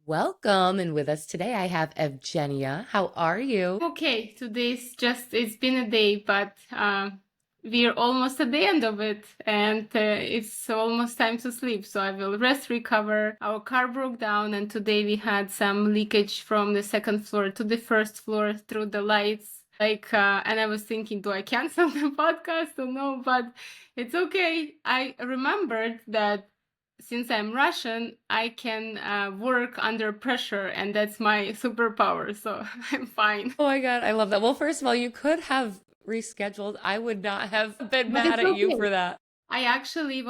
Welcome. And with us today, I have Evgenia. How are you? Okay, it's been a day, but we're almost at the end of it, and it's almost time to sleep. So I will rest, recover. Our car broke down, and today we had some leakage from the second floor to the first floor through the lights. And I was thinking, do I cancel the podcast or no? But it's okay. I remembered that since I'm Russian, I can work under pressure, and that's my superpower. So I'm fine. Oh my God, I love that. Well, first of all, you could have rescheduled. I would not have been But mad it's at you okay. for that. I actually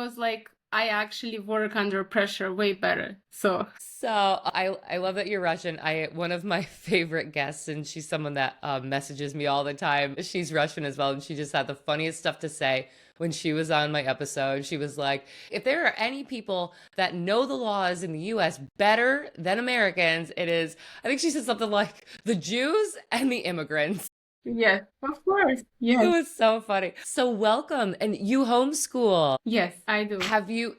work under pressure way better. So So I love that you're Russian. I one of my favorite guests, and she's someone that messages me all the time. She's Russian as well, and she just had the funniest stuff to say when she was on my episode. She was like, "If there are any people that know the laws in the U.S. better than Americans, it is." I think she said something like the Jews and the immigrants. yes, of course. It Yes. was so funny. So welcome, and you homeschool. Yes, I do.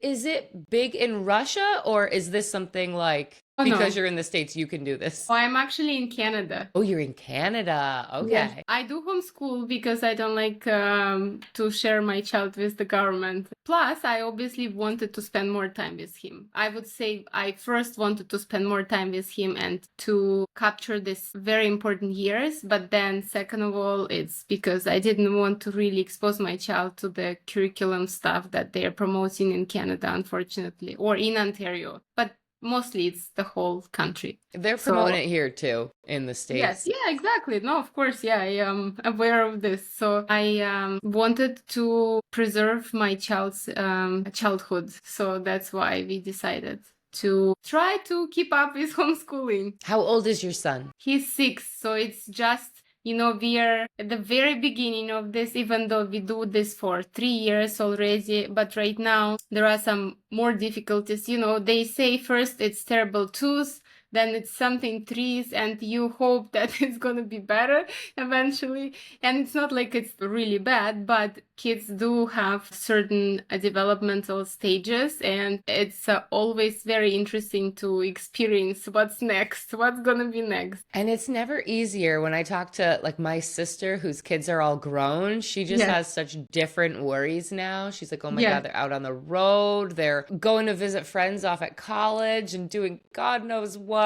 Is it big in Russia, or is this something like Oh because no. you're in the States, you can do this? Oh, I'm actually in Canada. Oh, you're in Canada. Yes, Okay. I do homeschool because I don't like to share my child with the government. Plus, I obviously wanted to spend more time with him. I would say I first wanted to spend more time with him and to capture this very important years. But then, second of all, it's because I didn't want to really expose my child to the curriculum stuff that they are promoting in Canada, unfortunately, or in Ontario. But mostly it's the whole country. They're promoting So it here too in the yes, States. yeah, exactly. No, of course, yeah, I am aware of this. So I wanted to preserve my child's childhood. So that's why we decided to try to keep up with homeschooling. How old is your son? He's 6, so it's just, we are at the very beginning of this, even though we do this for 3 years already. But right now, there are some more difficulties. They say first it's terrible twos, then it's something trees, and you hope that it's going to be better eventually. And it's not like it's really bad, but kids do have certain developmental stages, and it's always very interesting to experience what's next, what's going to be next. And it's never easier when I talk to like my sister whose kids are all grown. She just Yes, has such different worries now. She's like, "Oh my yes. God, they're out on the road. They're going to visit friends off at college and doing God knows what."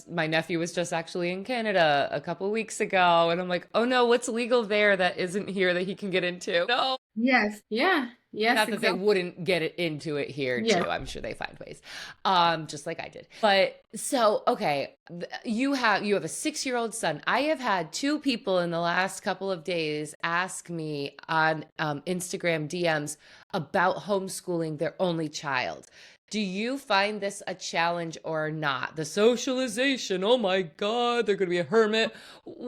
My nephew was just actually in Canada a couple weeks ago, and I'm like, "Oh no, what's legal there that isn't here that he can get into?" No. Yes. Yeah. Yes, Not that they exactly. wouldn't get it into it here Yes. too. I'm sure they find ways, just like I did. But so okay, you have a 6-year-old son. I have had two people in the last couple of days ask me on Instagram DMs about homeschooling their only child. Do you find this a challenge or not? The socialization. Oh my God, they're going to be a hermit.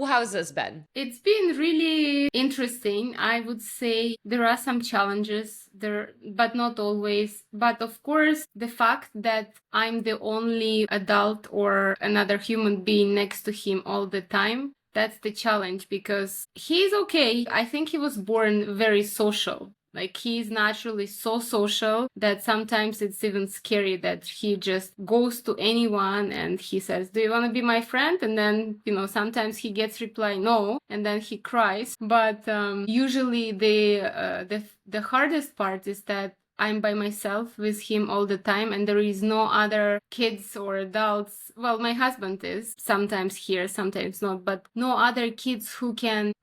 How's this been? It's been really interesting. I would say there are some challenges there, but not always. But of course, the fact that I'm the only adult or another human being next to him all the time, that's the challenge because he's okay. I think he was born very social. Like he's naturally so social that sometimes it's even scary that he just goes to anyone and he says, "Do you want to be my friend?" And then, sometimes he gets reply no, and then he cries. But usually the hardest part is that I'm by myself with him all the time, and there is no other kids or adults. Well, my husband is sometimes here, sometimes not, but no other kids who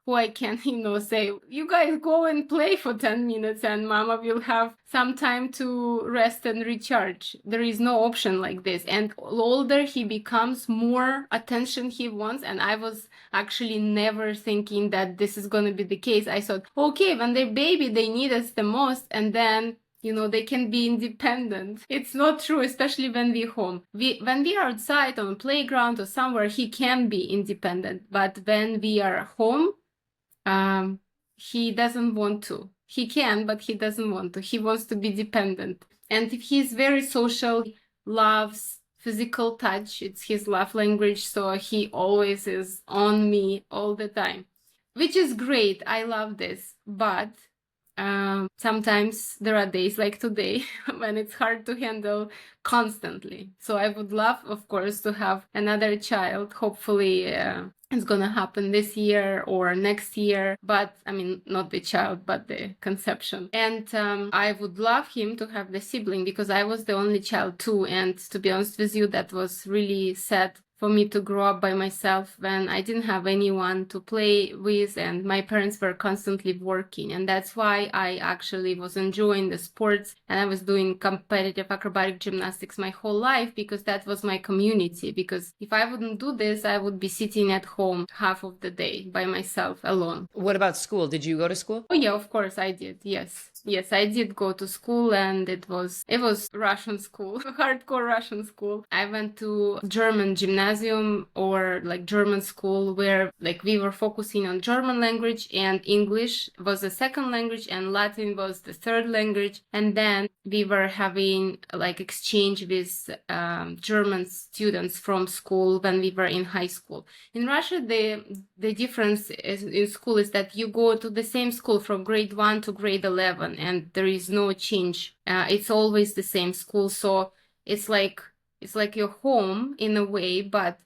I can, say, "You guys go and play for 10 minutes and mama will have some time to rest and recharge." There is no option like this. And older he becomes, more attention he wants. And I was actually never thinking that this is going to be the case. I thought, okay, when they're baby, they need us the most. And then they can be independent. It's not true, especially when we're home. When we are outside on a playground or somewhere, he can be independent. But when we are home, he doesn't want to. He can, but he doesn't want to. He wants to be dependent. And if he's very social, he loves physical touch. It's his love language. So he always is on me all the time, which is great. I love this. But Sometimes there are days like today when it's hard to handle constantly. So I would love, of course, to have another child. Hopefully, it's gonna happen this year or next year, but I mean, not the child, but the conception. And I would love him to have the sibling because I was the only child too. And to be honest with you, that was really sad for me to grow up by myself when I didn't have anyone to play with and my parents were constantly working. And that's why I actually was enjoying the sports and I was doing competitive acrobatic gymnastics my whole life because that was my community. Because if I wouldn't do this, I would be sitting at home half of the day by myself alone. What about school? Did you go to school? Oh yeah, of course I did. Yes, I did go to school and it was Russian school, hardcore Russian school. I went to German gymnasium or like German school where like we were focusing on German language and English was the second language and Latin was the third language. And then we were having like exchange with German students from school when we were in high school. In Russia, the difference in school is that you go to the same school from grade 1 to grade 11 and there is no change. It's always the same school. So it's like your home in a way, but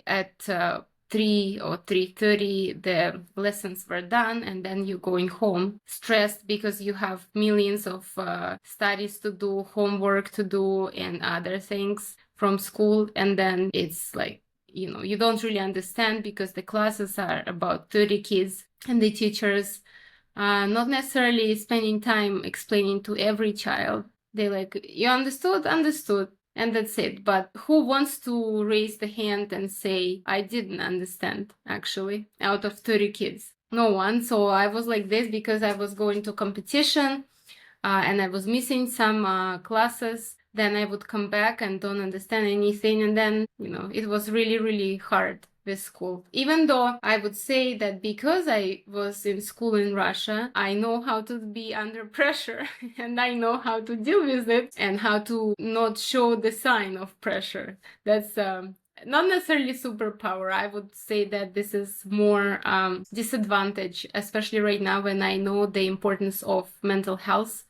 at 3 or 3:30 the lessons were done and then you're going home stressed because you have millions of studies to do, homework to do and other things from school. And then it's like, you don't really understand because the classes are about 30 kids and the teachers not necessarily spending time explaining to every child. They like, you understood, and that's it. But who wants to raise the hand and say, I didn't understand, actually, out of 30 kids? No one. So I was like this because I was going to competition and I was missing some classes. Then I would come back and don't understand anything. And then, it was really, really hard with school. Even though I would say that because I was in school in Russia, I know how to be under pressure and I know how to deal with it and how to not show the sign of pressure. That's not necessarily superpower. I would say that this is more disadvantage, especially right now when I know the importance of mental health.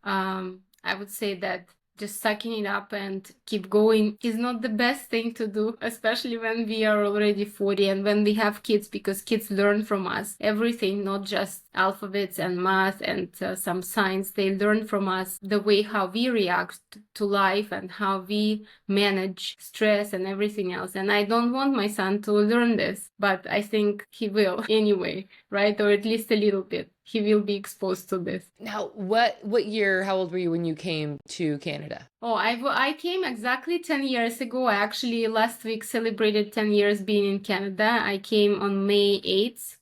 I would say that just sucking it up and keep going is not the best thing to do, especially when we are already 40 and when we have kids, because kids learn from us everything, not just alphabets and math and some science. They learn from us the way how we react to life and how we manage stress and everything else. And I don't want my son to learn this, but I think he will anyway, right? Or at least a little bit. He will be exposed to this. Now, what year, how old were you when you came to Canada? Oh, I came exactly 10 years ago. I actually last week celebrated 10 years being in Canada. I came on May 8th.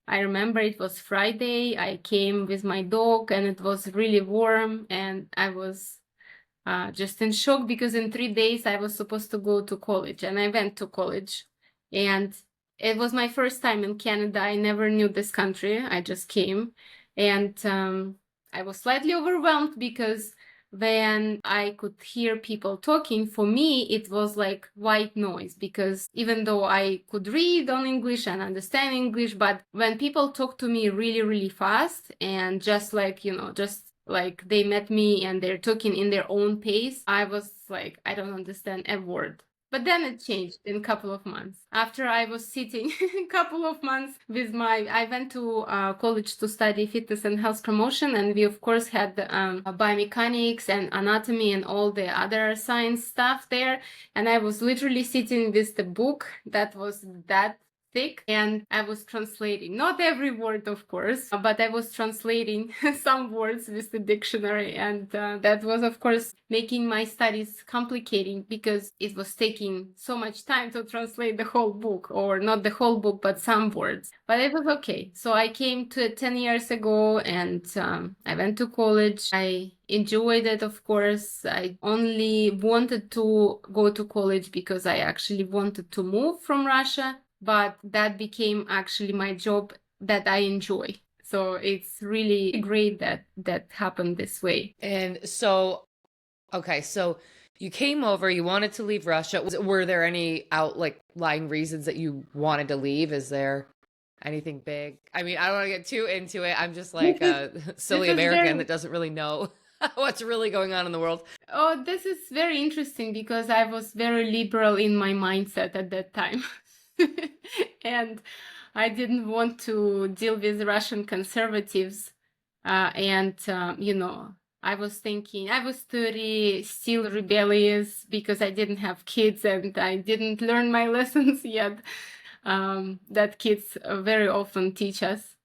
I remember it was Friday. I came with my dog and it was really warm and I was just in shock because in 3 days I was supposed to go to college and I went to college and it was my first time in Canada. I never knew this country. I just came and I was slightly overwhelmed because when I could hear people talking, for me, it was like white noise because even though I could read on English and understand English, but when people talk to me really, really fast and just like, just like they met me and they're talking in their own pace, I was like, I don't understand a word. But then it changed in a couple of months. After I was sitting a couple of months with I went to college to study fitness and health promotion. And we, of course, had biomechanics and anatomy and all the other science stuff there. And I was literally sitting with the book that was that thick and I was translating, not every word of course, but I was translating some words with the dictionary and that was of course making my studies complicating because it was taking so much time to translate the whole book, or not the whole book but some words, but it was okay. So I came to it 10 years ago and I went to college. I enjoyed it, of course. I only wanted to go to college because I actually wanted to move from Russia. But that became actually my job that I enjoy. So it's really great that happened this way. And so, okay, so you came over, you wanted to leave Russia. Were there any outlying reasons that you wanted to leave? Is there Anything big? I mean, I don't want to get too into it. I'm just This like is a this silly is American very that doesn't really know what's really going on in the world. Oh, this is very interesting because I was very liberal in my mindset at that time. And I didn't want to deal with Russian conservatives. I was thinking, I was 30, still rebellious because I didn't have kids and I didn't learn my lessons yet, that kids very often teach us.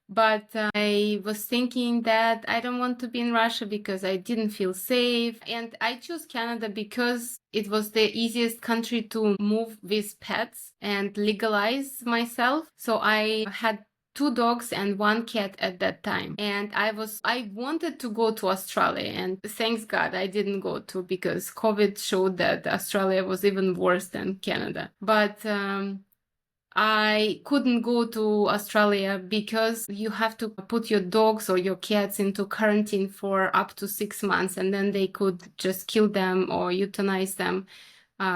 But I was thinking that I don't want to be in Russia because I didn't feel safe. And I chose Canada because it was the easiest country to move with pets and legalize myself. So I had 2 dogs and 1 cat at that time. And I wanted to go to Australia, and thanks God I didn't go to, because COVID showed that Australia was even worse than Canada. But I couldn't go to Australia because you have to put your dogs or your cats into quarantine for up to 6 months, and then they could just kill them or euthanize them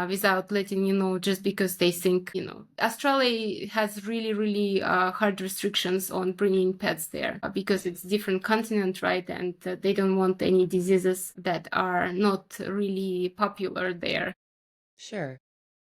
without letting you know, just because they think, Australia has really, really hard restrictions on bringing pets there because it's different continent, right? And they don't want any diseases that are not really popular there. Sure.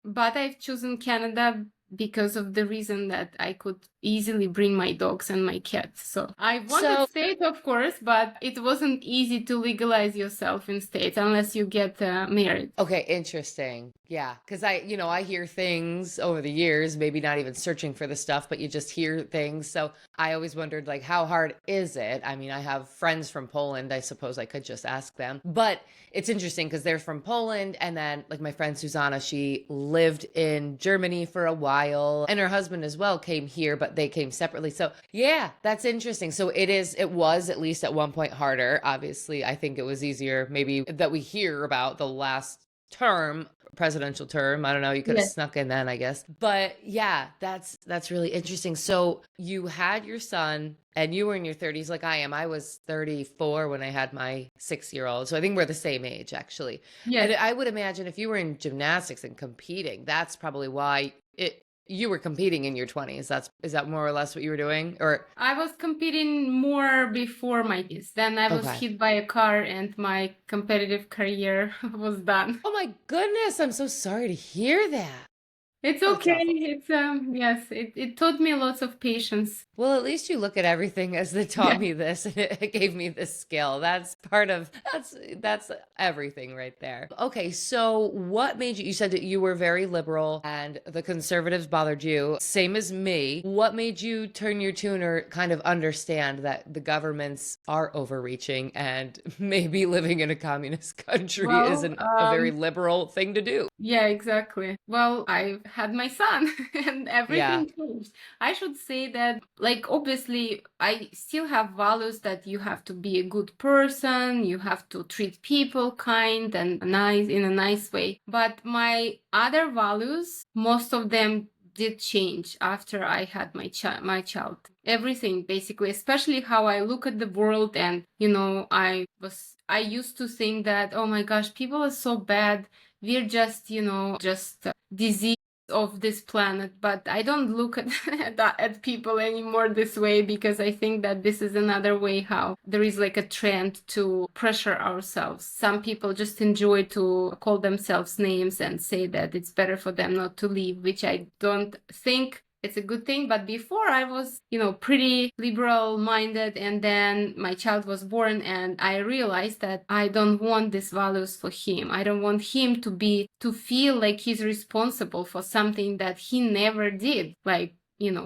But I've chosen Canada because of the reason that I could easily bring my dogs and my cats. So I wanted So States, of course, but it wasn't easy to legalize yourself in States unless you get married. okay, interesting. Yeah, because I hear things over the years, maybe not even searching for the stuff, but you just hear things. So I always wondered, like, how hard is it? I mean, I have friends from Poland. I suppose I could just ask them. But it's interesting because they're from Poland. And then, like, my friend Susanna, she lived in Germany for a while, and her husband as well came here, but they came separately. So, yeah, that's interesting. So it was at least at one point harder. Obviously, I think it was easier, maybe that we hear about the last term, presidential term. I don't know, you could have Yes. snuck in then, I guess. But yeah, that's really interesting. So you had your son and you were in your 30s like I am. I was 34 when I had my 6-year-old. So I think we're the same age, actually. And Yes. I would imagine if you were in gymnastics and competing, that's probably why you were competing in your 20s. Is that more or less what you were doing? Or I was competing more before my kids. Then I was okay. hit by a car and my competitive career was done. Oh my goodness, I'm so sorry to hear that. It's Oh, that's okay. awful. Yes, it taught me lots of patience. Well, at least you look at everything as they taught Yeah. me this and it gave me this skill. That's part of that's everything right there. Okay, so what made you said that you were very liberal and the conservatives bothered you, same as me. What made you turn your tune or kind of understand that the governments are overreaching and maybe living in a communist country Well, isn't a very liberal thing to do? yeah, exactly. Well, I had my son and Yeah. everything changed. I should say that, like, obviously, I still have values that you have to be a good person, you have to treat people kind and nice in a nice way. But my other values, most of them did change after I had my child. Everything basically, especially how I look at the world, and I used to think that, oh my gosh, people are so bad, we're just disease of this planet. But I don't look at at people anymore this way, because I think that this is another way how there is like a trend to pressure ourselves. Some people just enjoy to call themselves names and say that it's better for them not to leave, which I don't think it's a good thing. But before, I was, pretty liberal minded, and then my child was born and I realized that I don't want these values for him. I don't want him to feel like he's responsible for something that he never did, like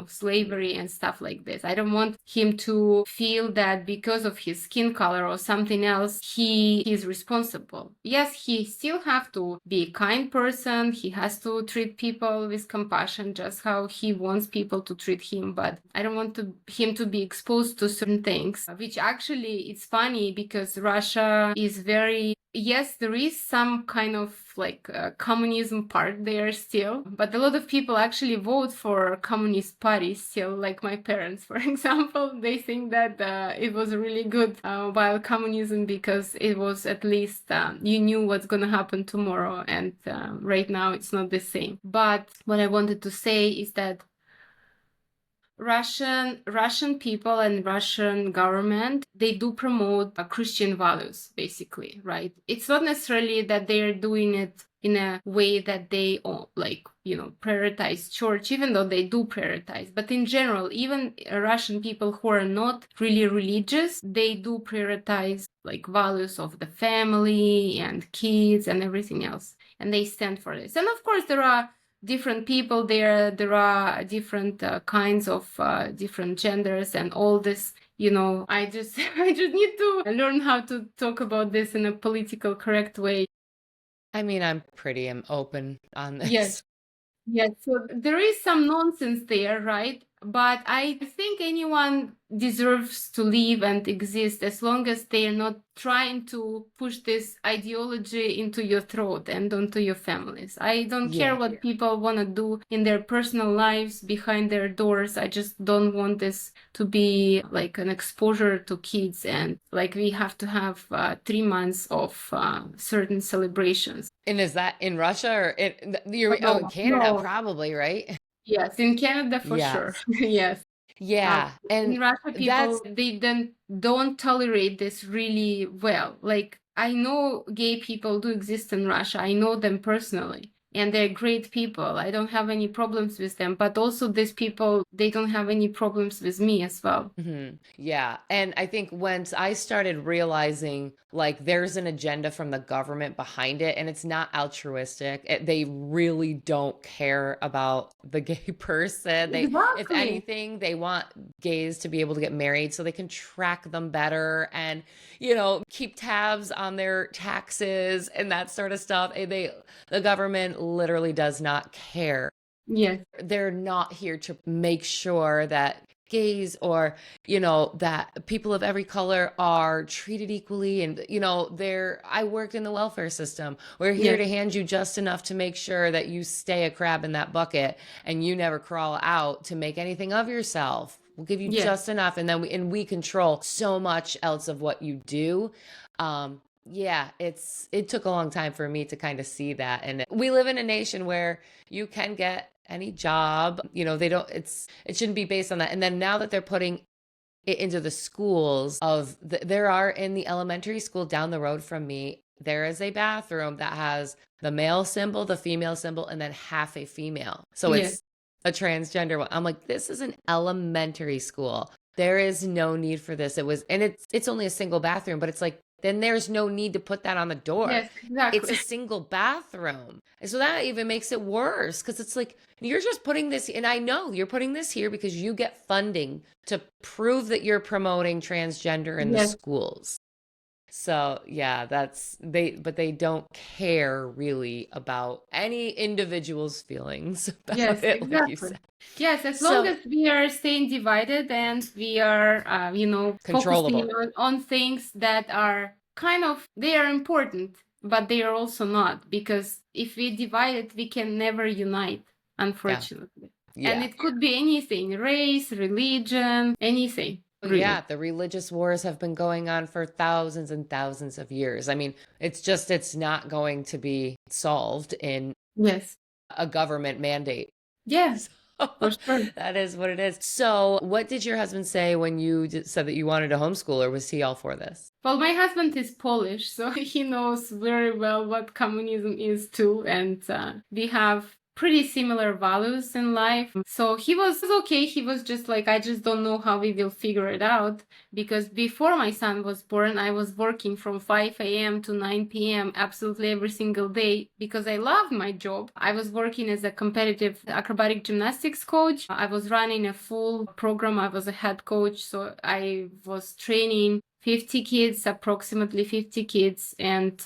slavery and stuff like this. I don't want him to feel that because of his skin color or something else, he is responsible. Yes, he still have to be a kind person. He has to treat people with compassion, just how he wants people to treat him. But I don't want him to be exposed to certain things, which actually, it's funny because Russia is very, yes, there is some kind of like communism part there still, but a lot of people actually vote for communist party still, like my parents, for example. They think that it was really good while communism, because it was at least you knew what's gonna happen tomorrow, and right now it's not the same. But what I wanted to say is that Russian people and Russian government, they do promote Christian values, basically, right? It's not necessarily that they're doing it in a way that they prioritize church, even though they do prioritize. But in general, even Russian people who are not really religious, they do prioritize like values of the family and kids and everything else. And they stand for this. And of course, there are different people there. There are different kinds of different genders and all this. I just need to learn how to talk about this in a political correct way. I mean, I'm pretty open on this. Yes. Yes, so there is some nonsense there, right? But I think anyone deserves to live and exist as long as they are not trying to push this ideology into your throat and onto your families. I don't care what people want to do in their personal lives behind their doors. I just don't want this to be like an exposure to kids, and like we have to have 3 months of certain celebrations. And is that in Russia or in Canada? No. Probably, right? Yes, in Canada for sure. Yes. Yeah. And in Russia, people they then don't tolerate this really well. Like I know gay people do exist in Russia. I know them personally. And they're great people. I don't have any problems with them. But also these people, they don't have any problems with me as well. Mm-hmm. Yeah. And I think once I started realizing like there's an agenda from the government behind it and it's not altruistic, they really don't care about the gay person. If anything, they want gays to be able to get married so they can track them better and, keep tabs on their taxes and that sort of stuff. The government literally does not care. Yes. They're not here to make sure that gays or, that people of every color are treated equally. And, I work in the welfare system. We're here to hand you just enough to make sure that you stay a crab in that bucket and you never crawl out to make anything of yourself. We'll give you just enough. And then we control so much else of what you do. It took a long time for me to kind of see that. And we live in a nation where you can get any job, it shouldn't be based on that. And then now that they're putting it into the schools there are in the elementary school down the road from me, there is a bathroom that has the male symbol, the female symbol, and then half a female. So it's a transgender one. I'm like, this is an elementary school. There is no need for this. It's only a single bathroom, but it's like, then there's no need to put that on the door. Yes, exactly. It's a single bathroom. And so that even makes it worse because it's like, you're just putting this, and I know you're putting this here because you get funding to prove that you're promoting transgender in the schools. So but they don't care really about any individual's feelings about it, exactly. like you said. Yes, as long as we are staying divided and we are, focusing on things that are they are important, but they are also not, because if we divide it, we can never unite, unfortunately. And it could be anything, race, religion, anything. Really. Yeah, the religious wars have been going on for thousands and thousands of years. I mean, it's not going to be solved in a government mandate. Yes, for sure. That is what it is. So what did your husband say when you said that you wanted to homeschool, or was he all for this? Well, my husband is Polish, so he knows very well what communism is too. And we have pretty similar values in life. So he was okay. He was just like, I just don't know how we will figure it out. Because before my son was born, I was working from 5 a.m. to 9 p.m. absolutely every single day because I loved my job. I was working as a competitive acrobatic gymnastics coach. I was running a full program. I was a head coach. So I was training 50 kids, approximately 50 kids. And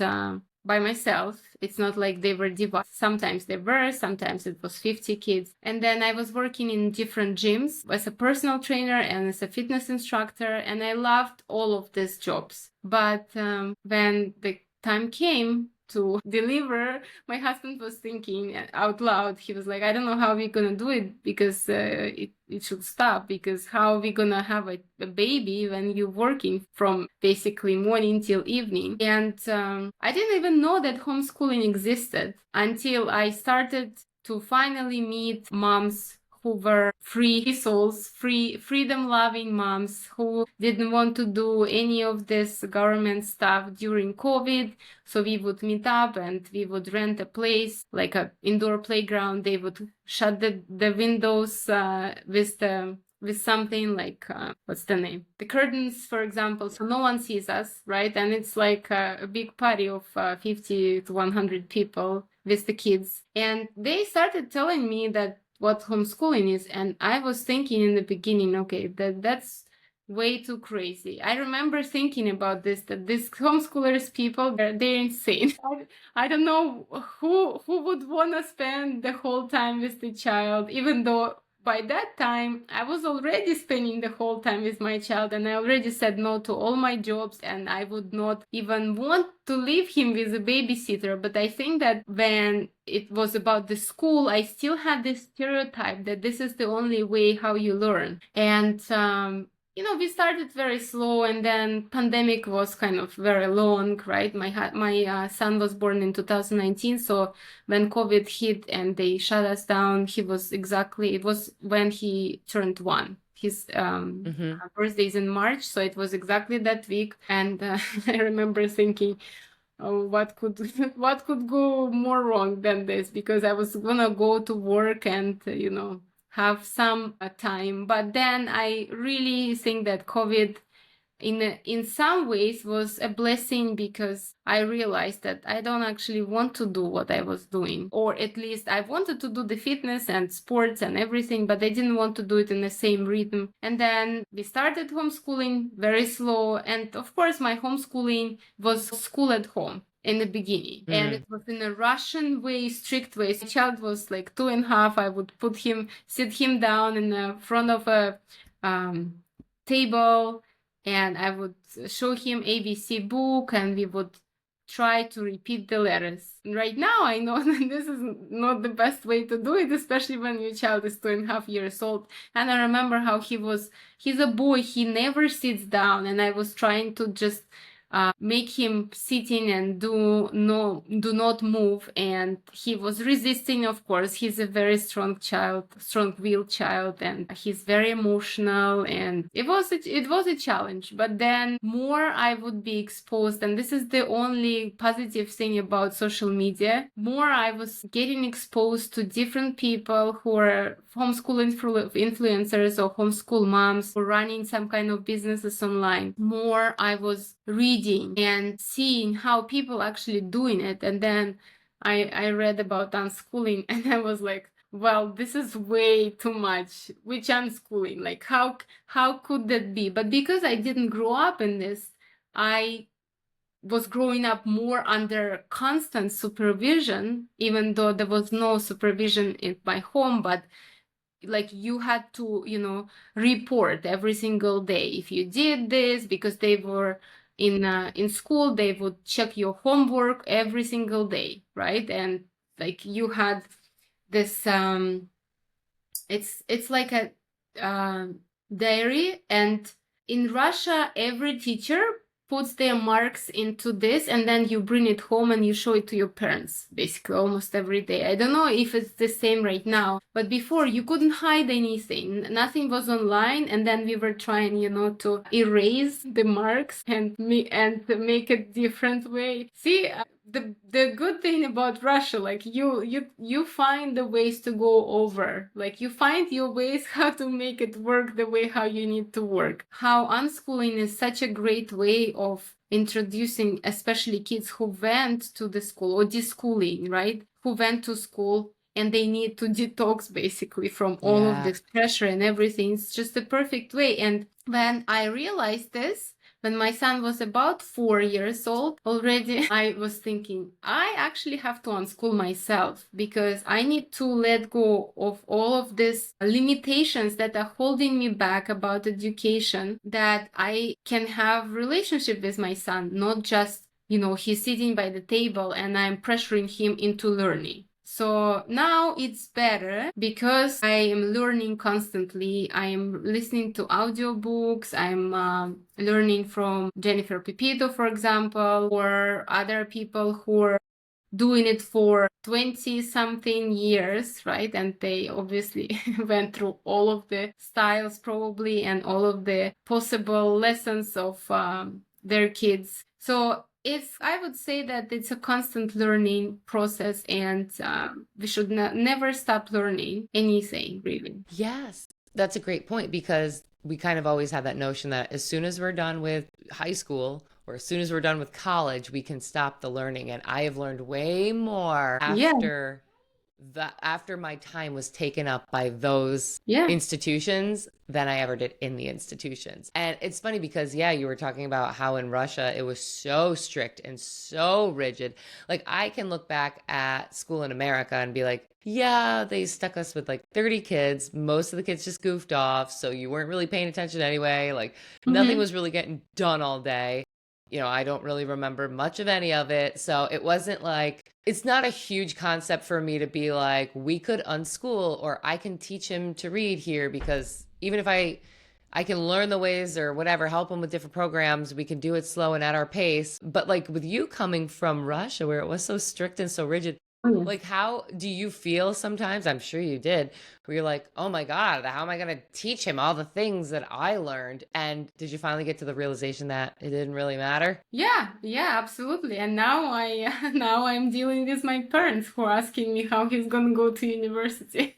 by myself. It's not like they were divided. Sometimes they were, sometimes it was 50 kids. And then I was working in different gyms as a personal trainer and as a fitness instructor. And I loved all of these jobs. But when the time came to deliver, my husband was thinking out loud. He was like, I don't know how we're going to do it because it should stop, because how are we going to have a baby when you're working from basically morning till evening? And I didn't even know that homeschooling existed until I started to finally meet moms who were free souls, freedom-loving moms who didn't want to do any of this government stuff during COVID. So we would meet up and we would rent a place, like an indoor playground. They would shut the windows with something like, what's the name? The curtains, for example, so no one sees us, right? And it's like a big party of 50 to 100 people with the kids. And they started telling me that what homeschooling is. And I was thinking in the beginning, okay, that's way too crazy. I remember thinking about this, that these homeschoolers people, they're insane. I don't know who would want to spend the whole time with the child, even though by that time, I was already spending the whole time with my child, and I already said no to all my jobs, and I would not even want to leave him with a babysitter. But I think that when it was about the school, I still had this stereotype that this is the only way how you learn. And we started very slow, and then pandemic was kind of very long, right? My son was born in 2019, so when COVID hit and they shut us down, it was when he turned 1. His birthday is in March, so it was exactly that week. And I remember thinking, oh, what could go more wrong than this? Because I was gonna go to work and have some time. But then I really think that COVID in some ways was a blessing, because I realized that I don't actually want to do what I was doing, or at least I wanted to do the fitness and sports and everything, but I didn't want to do it in the same rhythm. And then we started homeschooling very slow. And of course, my homeschooling was school at home in the beginning, and it was in a Russian way, strict way. My child was like 2.5. I would sit him down in the front of a table, and I would show him ABC book, and we would try to repeat the letters. Right now, I know that this is not the best way to do it, especially when your child is 2.5 years old. And I remember how he's a boy, he never sits down, and I was trying to just make him sitting and do not move, and he was resisting. Of course, he's a very strong-willed child, and he's very emotional, and it was a challenge. But then more I would be exposed, and this is the only positive thing about social media, more I was getting exposed to different people who are homeschool influencers or homeschool moms who are running some kind of businesses online. More I was reading and seeing how people actually doing it. And then I read about unschooling, and I was like, well, this is way too much. Which unschooling? Like, how could that be? But because I didn't grow up in this, I was growing up more under constant supervision, even though there was no supervision in my home. But like, you had to report every single day if you did this, because they were in school, they would check your homework every single day, right? And like, you had this it's like a diary. And in Russia, every teacher puts their marks into this, and then you bring it home and you show it to your parents, basically almost every day. I don't know if it's the same right now, but before you couldn't hide anything. Nothing was online, and then we were trying, to erase the marks and make a different way. See, the good thing about Russia, like, you find the ways to go over, like, you find your ways how to make it work the way how you need to work. How unschooling is such a great way of introducing, especially kids who went to the school, or deschooling, right? Who went to school and they need to detox basically from all of this pressure and everything. It's just a perfect way. And when I realized this, when my son was about 4 years old already, I was thinking, I actually have to unschool myself, because I need to let go of all of these limitations that are holding me back about education, that I can have relationship with my son, not just, he's sitting by the table and I'm pressuring him into learning. So now it's better, because I am learning constantly. I am listening to audiobooks. I'm learning from Jennifer Pepito, for example, or other people who are doing it for 20 something years, right? And they obviously went through all of the styles probably and all of the possible lessons of their kids. So I would say that it's a constant learning process, and we should never stop learning anything, really. Yes, that's a great point because we kind of always have that notion that as soon as we're done with high school or as soon as we're done with college, we can stop the learning. And I have learned way more Yeah, after my time was taken up by those yeah. institutions than I ever did in the institutions. And it's funny because, yeah, you were talking about how in Russia it was so strict and so rigid. Like, I can look back at school in America and be like, yeah, they stuck us with like 30 kids. Most of the kids just goofed off. So you weren't really paying attention anyway. Like, nothing Mm-hmm. was really getting done all day. I don't really remember much of any of it. So it wasn't like, it's not a huge concept for me to be like, we could unschool or I can teach him to read here because even if I can learn the ways or whatever, help him with different programs, we can do it slow and at our pace. But like with you coming from Russia where it was so strict and so rigid, Oh, yeah. like, how do you feel sometimes? I'm sure you did, where you're like, oh my God, how am I going to teach him all the things that I learned? And did you finally get to the realization that it didn't really matter? Yeah, yeah, absolutely. And now now I'm dealing with my parents who are asking me how he's gonna go to university.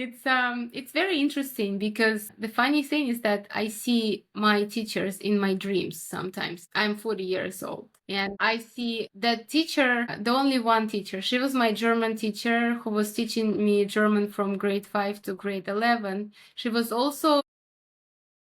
It's very interesting because the funny thing is that I see my teachers in my dreams sometimes. I'm 40 years old and I see that teacher, the only one teacher. She was my German teacher who was teaching me German from grade 5 to grade 11. She was also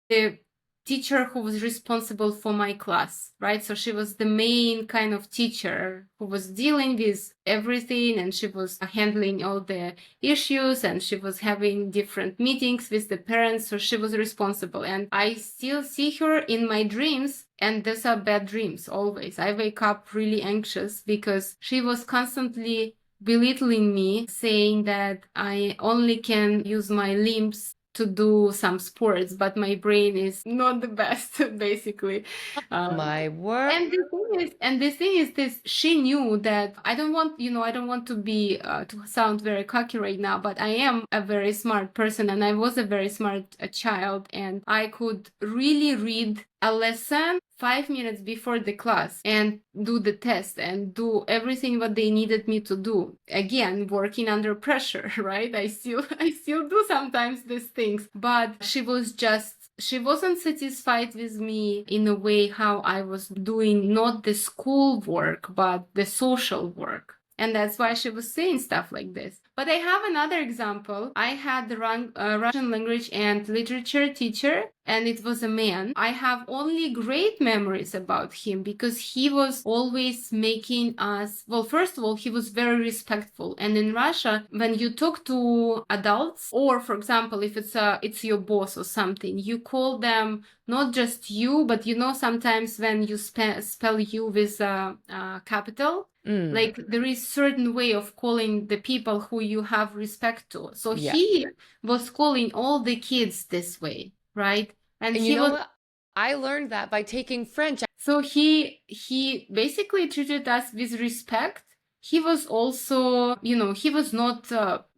the teacher who was responsible for my class, right? So she was the main kind of teacher who was dealing with everything, and she was handling all the issues, and she was having different meetings with the parents. So she was responsible, and I still see her in my dreams. And those are bad dreams always. I wake up really anxious because she was constantly belittling me, saying that I only can use my limbs to do some sports, but my brain is not the best, basically. Um, My word. and the thing is this, she knew that I don't want, I don't want to be, to sound very cocky right now, but I am a very smart person and I was a very smart child, and I could really read a lesson 5 minutes before the class and do the test and do everything what they needed me to do. Again, working under pressure, right? I still do sometimes these things, but she wasn't satisfied with me in a way how I was doing not the school work, but the social work. And that's why she was saying stuff like this. But I have another example. I had the Russian language and literature teacher, and it was a man. I have only great memories about him because he was always making us, well, first of all, he was very respectful. And in Russia, when you talk to adults, or for example, if it's your boss or something, you call them not just you, but sometimes when you spell you with a capital, Mm, like there is certain way of calling the people who you have respect to. So yeah. he was calling all the kids this way, right? And And you he know was what? I learned that by taking French. so he basically treated us with respect. He was also, he was not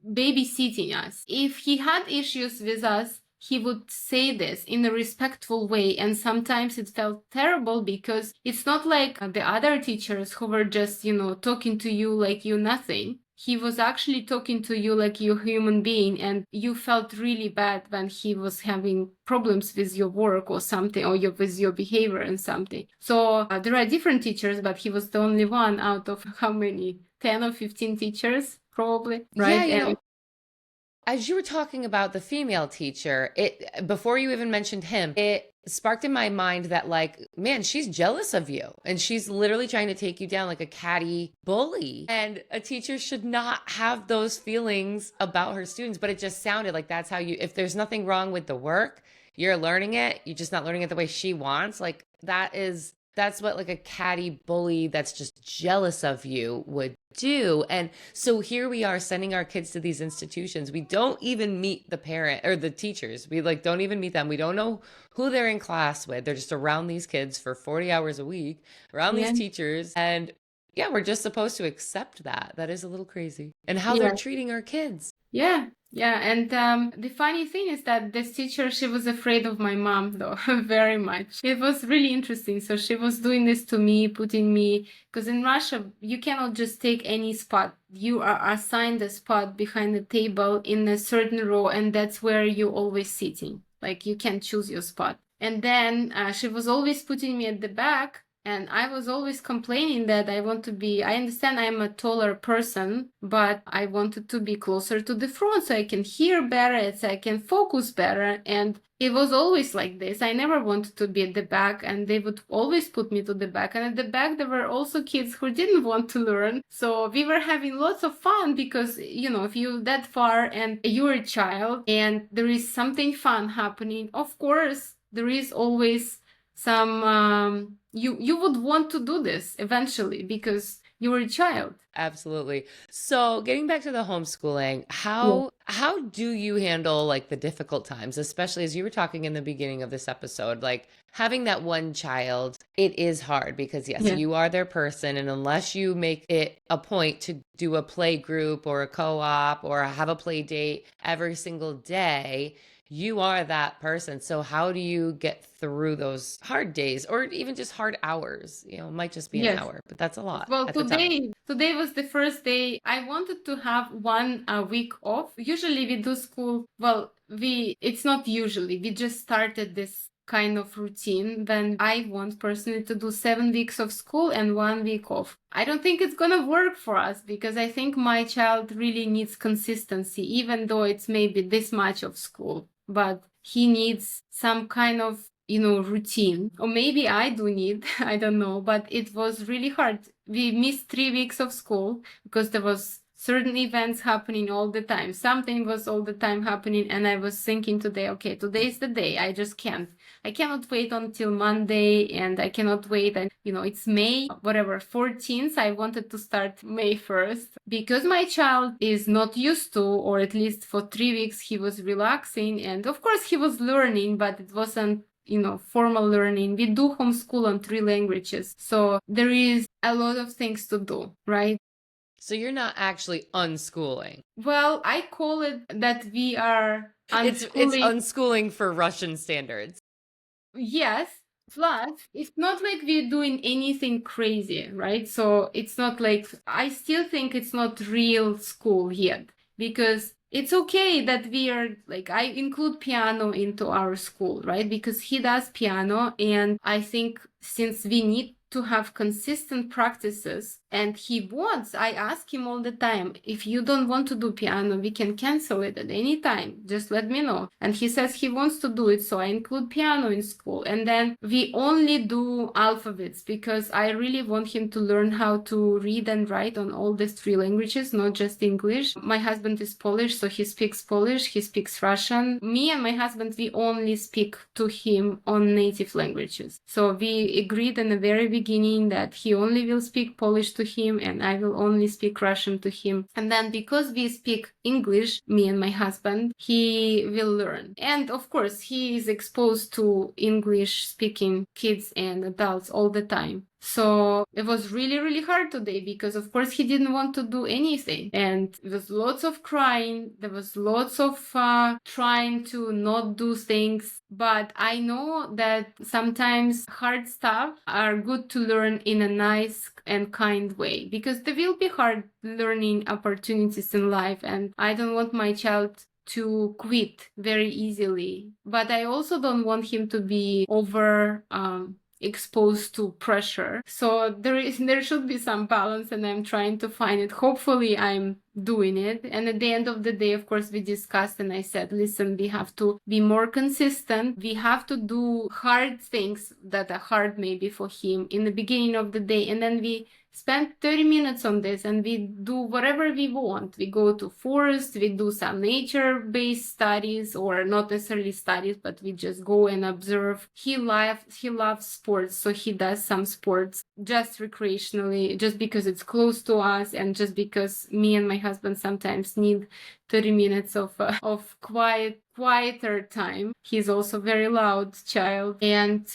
babysitting us. If he had issues with us, he would say this in a respectful way. And sometimes it felt terrible because it's not like the other teachers who were just, talking to you like you nothing. He was actually talking to you like you're a human being, and you felt really bad when he was having problems with your work or something, or with your behavior and something. So there are different teachers, but he was the only one out of how many? 10 or 15 teachers, probably, Yeah, right? And as you were talking about the female teacher, it before you even mentioned him, it sparked in my mind that like, man, she's jealous of you and she's literally trying to take you down like a catty bully. And a teacher should not have those feelings about her students, but it just sounded like that's how you, if there's nothing wrong with the work, you're learning it, you're just not learning it the way she wants. Like that's what like a catty bully that's just jealous of you would do. And so here we are sending our kids to these institutions. We don't even meet the parent or the teachers. We like don't even meet them. We don't know who they're in class with. They're just around these kids for 40 hours a week, around these yeah, teachers. And Yeah, we're just supposed to accept that. That is a little crazy. And how they're Yeah. treating our kids. Yeah, yeah, and the funny thing is that this teacher, she was afraid of my mom, though, very much. It was really interesting. So she was doing this to me, putting me, because in Russia, you cannot just take any spot. You are assigned a spot behind the table in a certain row, and that's where you're always sitting. Like you can't choose your spot. And then she was always putting me at the back. And I was always complaining that I understand I'm a taller person, but I wanted to be closer to the front so I can hear better, so I can focus better. And it was always like this. I never wanted to be at the back, and they would always put me to the back. And at the back, there were also kids who didn't want to learn. So we were having lots of fun because, if you're that far and you're a child and there is something fun happening, of course, there is always some you would want to do this eventually because you were a child. Absolutely. So getting back to the homeschooling, how do you handle like the difficult times, especially as you were talking in the beginning of this episode, like having that one child, it is hard because yes, Yeah. you are their person. And unless you make it a point to do a play group or a co-op or have a play date every single day, you are that person. So how do you get through those hard days or even just hard hours? It might just be an Yes. hour, but that's a lot Well, at the time. today was the first day I wanted to have one week off. Usually we do school. Well, it's not usually. We just started this kind of routine. Then I want personally to do 7 weeks of school and 1 week off. I don't think it's gonna work for us because I think my child really needs consistency, even though it's maybe this much of school, but he needs some kind of routine, or maybe I do need, I don't know, but it was really hard. We missed 3 weeks of school because there was certain events happening all the time. Something was all the time happening, and I was thinking today, okay, today is the day. I just can't. I cannot wait until Monday, and I cannot wait. And it's May, whatever, 14th. I wanted to start May 1st because my child is not used to, or at least for 3 weeks, he was relaxing, and of course he was learning, but it wasn't formal learning. We do homeschool on 3 languages. So there is a lot of things to do, right? So you're not actually unschooling. Well, I call it that we are It's unschooling. unschooling for Russian standards. Yes. Plus, it's not like we're doing anything crazy, right? So it's not like, I still think it's not real school yet because it's okay that we are like, I include piano into our school, right? Because he does piano. And I think since we need to have consistent practices and I ask him all the time, if you don't want to do piano, we can cancel it at any time. Just let me know. And he says he wants to do it. So I include piano in school. And then we only do alphabets because I really want him to learn how to read and write on all these 3 languages, not just English. My husband is Polish, so he speaks Polish, he speaks Russian. Me and my husband, we only speak to him on native languages. So we agreed in the very beginning that he only will speak Polish to him and I will only speak Russian to him. And then because we speak English, me and my husband, he will learn. And of course, he is exposed to English speaking kids and adults all the time. So it was really, really hard today because, of course, he didn't want to do anything. And there was lots of crying. There was lots of trying to not do things. But I know that sometimes hard stuff are good to learn in a nice and kind way because there will be hard learning opportunities in life. And I don't want my child to quit very easily. But I also don't want him to be over exposed to pressure. So there should be some balance and I'm trying to find it. Hopefully I'm doing it. And at the end of the day, of course, we discussed and I said, listen, we have to be more consistent. We have to do hard things that are hard maybe for him in the beginning of the day. And then we spend 30 minutes on this and we do whatever we want. We go to forest, we do some nature-based studies or not necessarily studies, but we just go and observe. He loves sports, so he does some sports just recreationally, just because it's close to us and just because me and my husband sometimes need 30 minutes of quieter time. He's also a very loud child. And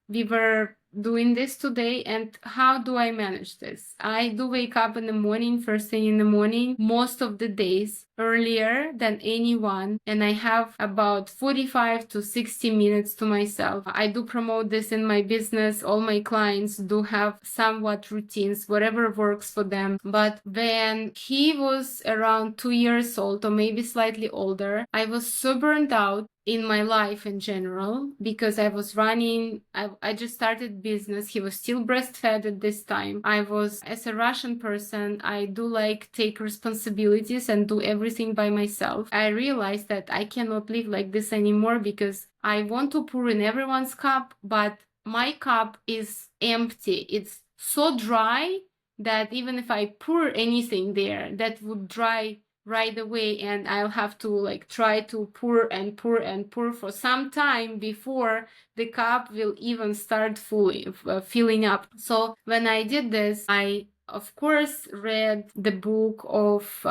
we were doing this today, and how do I manage this? I do wake up in the morning, first thing in the morning, most of the days earlier than anyone, and I have about 45 to 60 minutes to myself. I do promote this in my business. All my clients do have somewhat routines, whatever works for them. But when he was around 2 years old, or maybe slightly older, I was so burned out in my life in general, because I was running, I just started business. He was still breastfed at this time. I was, as a Russian person, I do like take responsibilities and do everything by myself. I realized that I cannot live like this anymore, because I want to pour in everyone's cup, but my cup is empty. It's so dry that even if I pour anything there, that would dry right away, and I'll have to like try to pour and pour and pour for some time before the cup will even start filling up. So when I did this, I of course read the book of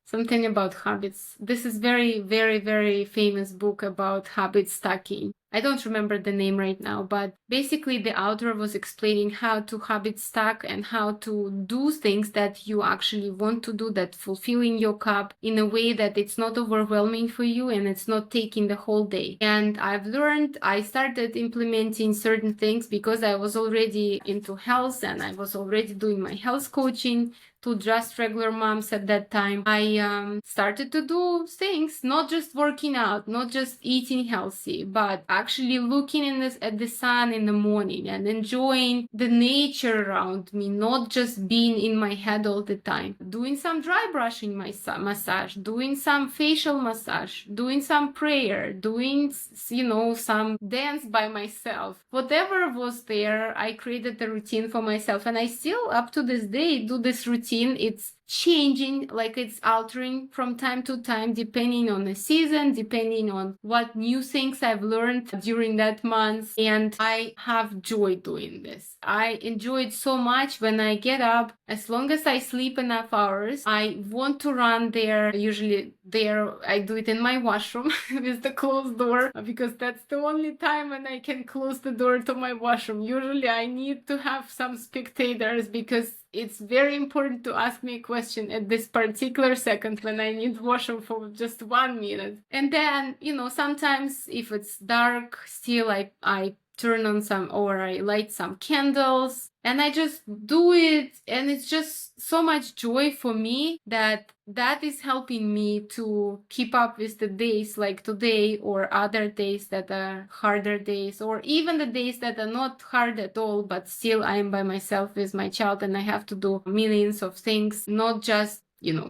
something about habits. This is very, very, very famous book about habit stacking. I don't remember the name right now, but basically the author was explaining how to habit stack and how to do things that you actually want to do, that fulfilling your cup in a way that it's not overwhelming for you and it's not taking the whole day. And I've learned, I started implementing certain things because I was already into health and I was already doing my health coaching to just regular moms at that time. I started to do things, not just working out, not just eating healthy, but actually looking at the sun in the morning and enjoying the nature around me, not just being in my head all the time. Doing some dry brushing massage, doing some facial massage, doing some prayer, doing, some dance by myself. Whatever was there, I created a routine for myself, and I still, up to this day, do this routine. It's changing, like it's altering from time to time, depending on the season, depending on what new things I've learned during that month. And I have joy doing this. I enjoy it so much. When I get up, as long as I sleep enough hours, I want to run there. Usually there, I do it in my washroom with the closed door, because that's the only time when I can close the door to my washroom. Usually I need to have some spectators, because it's very important to ask me a question at this particular second when I need washroom for just 1 minute. And then, sometimes if it's dark, still I turn on I light some candles, and I just do it. And it's just so much joy for me that is helping me to keep up with the days like today, or other days that are harder days, or even the days that are not hard at all, but still I am by myself with my child and I have to do millions of things, not just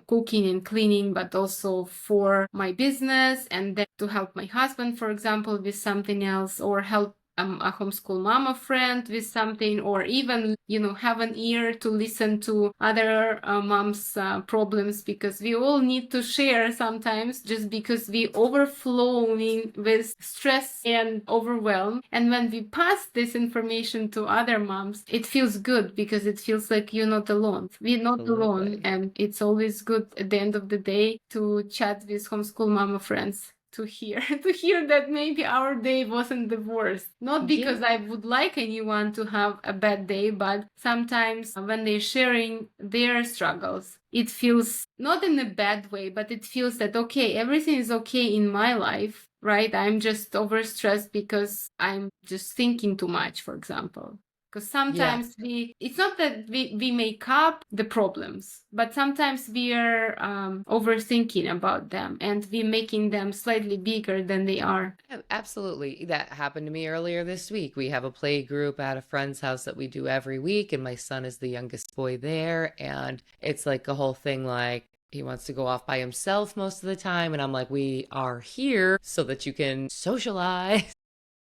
cooking and cleaning, but also for my business, and then to help my husband, for example, with something else, or help a homeschool mama friend with something, or even, have an ear to listen to other moms' problems, because we all need to share sometimes, just because we overflowing with stress and overwhelm. And when we pass this information to other moms, it feels good, because it feels like you're not alone. We're not alone. And it's always good at the end of the day to chat with homeschool mama friends. To hear that maybe our day wasn't the worst. Not because I would like anyone to have a bad day, but sometimes when they're sharing their struggles, it feels not in a bad way, but it feels that, okay, everything is okay in my life, right? I'm just overstressed because I'm just thinking too much, for example. Because sometimes it's not that we make up the problems, but sometimes we are overthinking about them, and we're making them slightly bigger than they are. Absolutely. That happened to me earlier this week. We have a play group at a friend's house that we do every week, and my son is the youngest boy there. And it's like a whole thing, like, he wants to go off by himself most of the time. And I'm like, we are here so that you can socialize.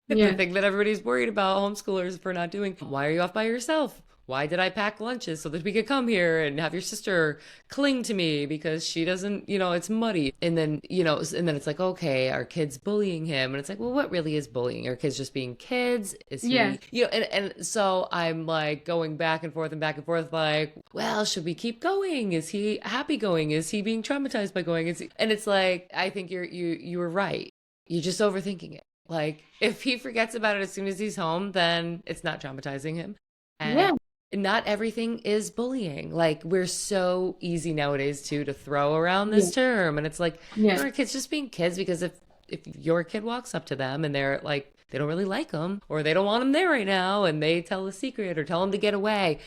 The thing that everybody's worried about homeschoolers for not doing. Why are you off by yourself? Why did I pack lunches so that we could come here and have your sister cling to me because she doesn't, it's muddy. And then, and then it's like, okay, are kids bullying him? And it's like, well, what really is bullying? Are kids just being kids? Is he, and so I'm like going back and forth, like, well, should we keep going? Is he happy going? Is he being traumatized by going? And it's like, I think you were right. You're just overthinking it. Like, if he forgets about it as soon as he's home, then it's not traumatizing him. Yeah, And not everything is bullying. Like, we're so easy nowadays too to throw around yeah, this term. And it's like, yeah, our kids just being kids, because if your kid walks up to them and they're like, they don't really like them, or they don't want them there right now, and they tell a secret or tell them to get away,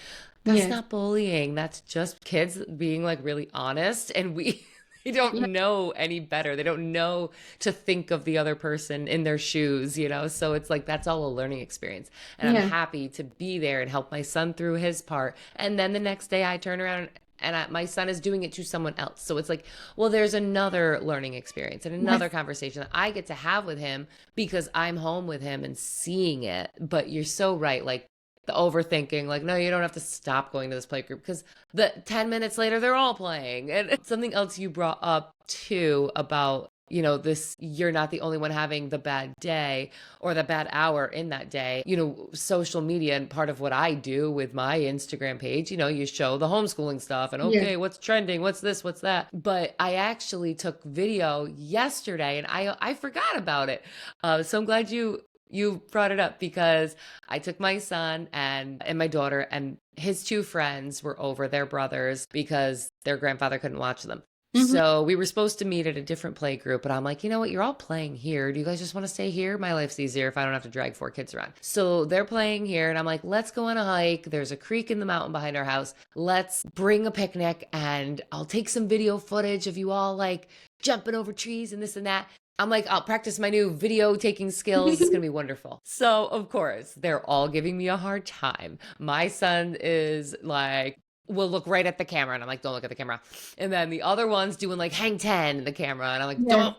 that's yes, not bullying. That's just kids being like really honest. And we, they don't yeah, know any better. They don't know to think of the other person in their shoes, you know? So it's like, that's all a learning experience. And I'm yeah, happy to be there and help my son through his part. And then the next day I turn around and my son is doing it to someone else. So it's like, well, there's another learning experience and another yes, conversation that I get to have with him because I'm home with him and seeing it. But you're so right. Like, the overthinking, like, no, you don't have to stop going to this play group because the 10 minutes later they're all playing. And something else you brought up too about, you know, this, you're not the only one having the bad day or the bad hour in that day. You know, social media, and part of what I do with my Instagram page, you know, you show the homeschooling stuff and yes. okay, what's trending, what's this, what's that. But I actually took video yesterday and I forgot about it. So I'm glad you brought it up, because I took my son and my daughter, and his two friends were over, their brothers, because their grandfather couldn't watch them. Hmm. So we were supposed to meet at a different play group, but I'm like, you know what? You're all playing here. Do you guys just want to stay here? My life's easier if I don't have to drag four kids around. So they're playing here, and I'm like, let's go on a hike. There's a creek in the mountain behind our house. Let's bring a picnic, and I'll take some video footage of you all like jumping over trees and this and that. I'm like, I'll practice my new video taking skills. It's going to be wonderful. So, of course, they're all giving me a hard time. My son is like, will look right at the camera. And I'm like, don't look at the camera. And then the other one's doing like hang 10 in the camera. And I'm like, Yes, don't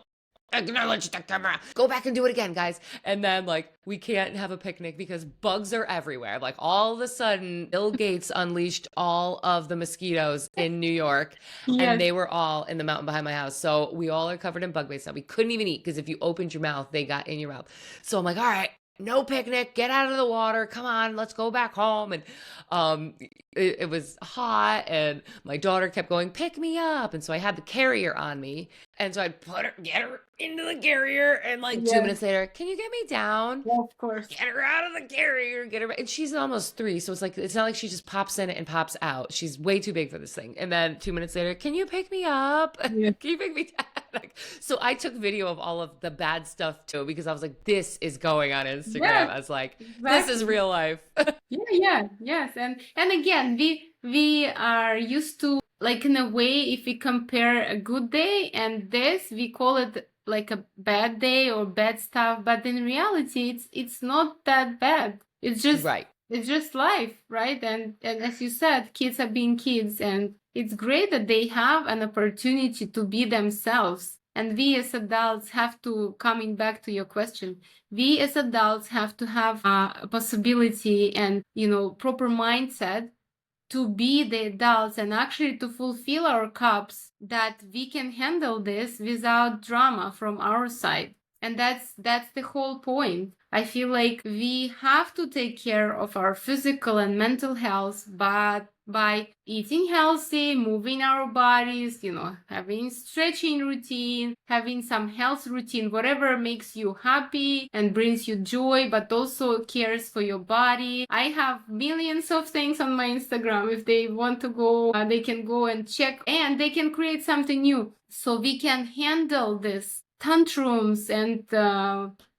acknowledge the camera. Go back and do it again, guys. And then like we can't have a picnic because bugs are everywhere. Like all of a sudden, Bill Gates unleashed all of the mosquitoes in New York, and yes, they were all in the mountain behind my house. So we all are covered in bug bites now. We couldn't even eat because if you opened your mouth, they got in your mouth. So I'm like, all right, no picnic, get out of the water, come on, let's go back home. And um it was hot, and my daughter kept going, pick me up. And so I had the carrier on me, and so I'd get her into the carrier, and like two yes, minutes later, can you get me down? of course. Get her out of the carrier, get her. And she's almost 3, so it's like, it's not like she just pops in it and pops out. She's way too big for this thing. And then 2 minutes later, can you pick me up? Yeah, Can you pick me down? Like, so I took video of all of the bad stuff too, because I was like, this is going on Instagram. yes, I was like, this is exactly. real life. Yeah, yeah, yes. And again, we are used to, like, in a way, if we compare a good day and this, we call it like a bad day or bad stuff, but in reality it's not that bad. Right. It's just life, right? And as you said, kids are being kids, and it's great that they have an opportunity to be themselves. And we as adults have to, coming back to your question, we as adults have to have a possibility and, you know, proper mindset to be the adults and actually to fulfill our cups, that we can handle this without drama from our side. And that's the whole point. I feel like we have to take care of our physical and mental health, but by eating healthy, moving our bodies, you know, having stretching routine, having some health routine, whatever makes you happy and brings you joy, but also cares for your body. I have millions of things on my Instagram. If they want to go, they can go and check, and they can create something new. So we can handle this tantrums and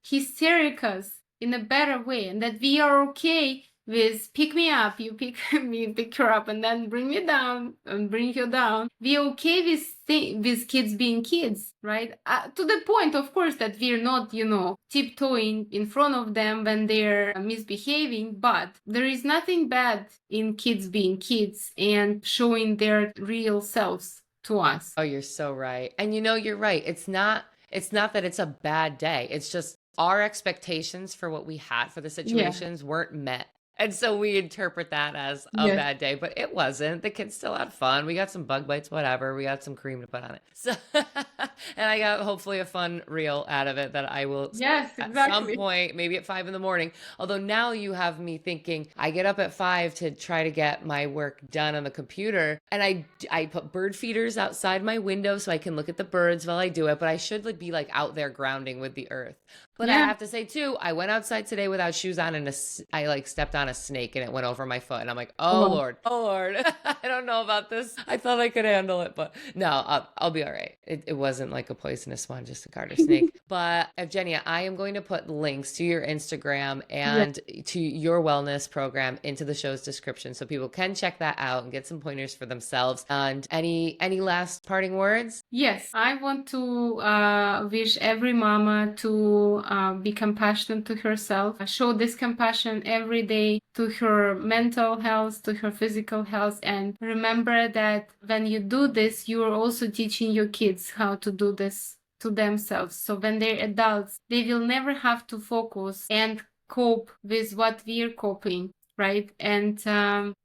hystericas in a better way, and that we are okay with pick me up, you pick me, pick her up, and then bring me down and bring you down. We're okay with kids being kids, right? To the point, of course, that we're not, you know, tiptoeing in front of them when they're misbehaving, but there is nothing bad in kids being kids and showing their real selves to us. Oh, you're so right. And you know, you're right. It's not that it's a bad day. It's just our expectations for what we had for the Yeah, situations weren't met. And so we interpret that as a Yes. bad day, but it wasn't. The kids still had fun. We got some bug bites, whatever. We got some cream to put on it. So, and I got hopefully a fun reel out of it that I will Yes, at some exactly. point, maybe at 5 in the morning. Although now you have me thinking, I get up at 5 to try to get my work done on the computer, and I put bird feeders outside my window so I can look at the birds while I do it. But I should like be like out there grounding with the earth. But I Yeah. have to say too, I went outside today without shoes on, and I like stepped on a snake and it went over my foot, and I'm like, oh Well, Lord, oh Lord, I don't know about this. I thought I could handle it, but no, I'll be all right. It wasn't like a poisonous one, just a garter snake. But Evgenia, I am going to put links to your Instagram yeah. and to your wellness program into the show's description, so people can check that out and get some pointers for themselves. And any last parting words? Yes, I want to wish every mama to be compassionate to herself, show this compassion every day to her mental health, to her physical health, and remember that when you do this, you are also teaching your kids how to do this to themselves. So when they're adults, they will never have to focus and cope with what we're coping, right? And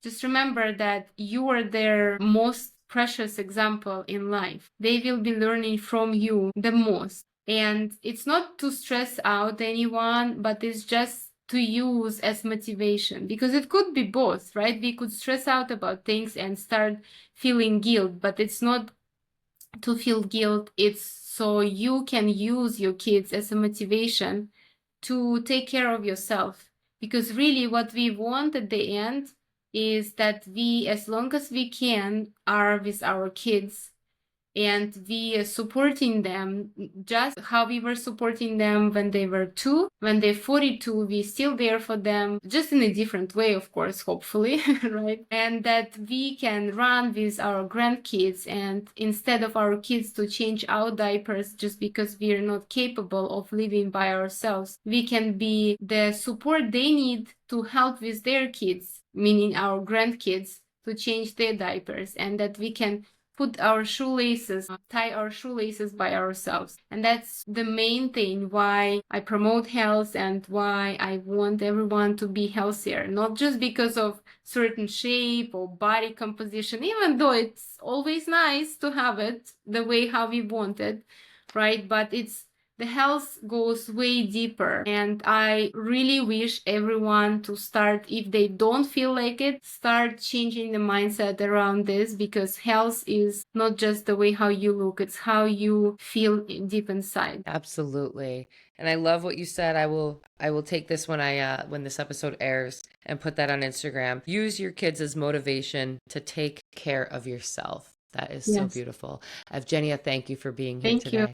just remember that you are their most precious example in life. They will be learning from you the most. And it's not to stress out anyone, but it's just to use as motivation, because it could be both, right? We could stress out about things and start feeling guilt, but it's not to feel guilt. It's so you can use your kids as a motivation to take care of yourself. Because really what we want at the end is that we, as long as we can, are with our kids, and we are supporting them just how we were supporting them when they were 2. When they're 42, we're still there for them, just in a different way, of course, hopefully, right? And that we can run with our grandkids, and instead of our kids to change our diapers just because we are not capable of living by ourselves, we can be the support they need to help with their kids, meaning our grandkids, to change their diapers, and that we can put our shoelaces, tie our shoelaces by ourselves. And that's the main thing why I promote health and why I want everyone to be healthier. Not just because of certain shape or body composition, even though it's always nice to have it the way how we want it, right? But the health goes way deeper, and I really wish everyone to start, if they don't feel like it, start changing the mindset around this, because health is not just the way how you look, it's how you feel deep inside. Absolutely. And I love what you said. I will take this when this episode airs and put that on Instagram. Use your kids as motivation to take care of yourself. That is so Yes. beautiful. Evgenia, thank you for being here Thank you. today.